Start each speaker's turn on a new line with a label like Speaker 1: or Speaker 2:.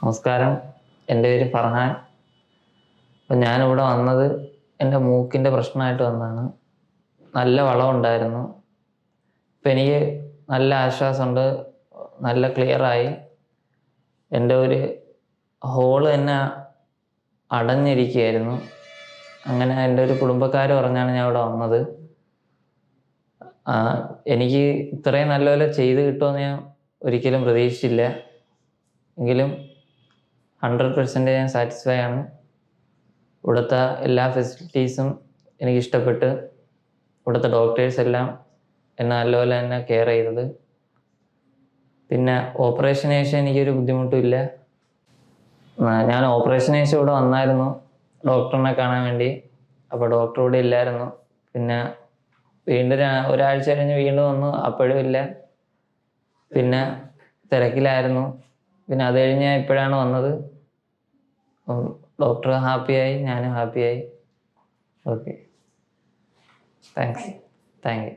Speaker 1: നമസ്കാരം, എൻ്റെ പേര് ഫർഹാൻ. അപ്പം ഞാനിവിടെ വന്നത് എൻ്റെ മൂക്കിൻ്റെ പ്രശ്നമായിട്ട് വന്നതാണ്. നല്ല വളമുണ്ടായിരുന്നു. ഇപ്പം എനിക്ക് നല്ല ആശ്വാസമുണ്ട്, നല്ല ക്ലിയറായി. എൻ്റെ ഒരു ഹോള് തന്നെ അടഞ്ഞിരിക്കുകയായിരുന്നു. അങ്ങനെ എൻ്റെ ഒരു കുടുംബക്കാർ പറഞ്ഞാണ് ഞാൻ ഇവിടെ വന്നത്. എനിക്ക് ഇത്രയും നല്ലപോലെ ചെയ്ത് കിട്ടുമെന്ന് ഞാൻ ഒരിക്കലും പ്രതീക്ഷിച്ചില്ല. എങ്കിലും 100% ഞാൻ സാറ്റിസ്ഫൈ ആണ്. ഇവിടുത്തെ എല്ലാ ഫെസിലിറ്റീസും എനിക്കിഷ്ടപ്പെട്ട്. ഇവിടുത്തെ ഡോക്ടേഴ്സ് എല്ലാം എന്നെ നല്ലപോലെ തന്നെ കെയർ ചെയ്തത്. പിന്നെ ഓപ്പറേഷന് ശേഷം എനിക്കൊരു ബുദ്ധിമുട്ടും ഇല്ല. ഞാൻ ഓപ്പറേഷന് ശേഷം ഇവിടെ വന്നായിരുന്നു ഡോക്ടറിനെ കാണാൻ വേണ്ടി. അപ്പോൾ ഡോക്ടർ ഇവിടെ ഇല്ലായിരുന്നു. പിന്നെ വീണ്ടും ഒരാഴ്ച കഴിഞ്ഞ് വീണ്ടും വന്നു, അപ്പോഴും ഇല്ല. പിന്നെ തിരക്കിലായിരുന്നു. പിന്നെ അത് കഴിഞ്ഞ് ഇപ്പോഴാണ് വന്നത്. ഡോക്ടർ ഹാപ്പിയായി, ഞാനും ഹാപ്പിയായി. Okay, thanks. Thank you.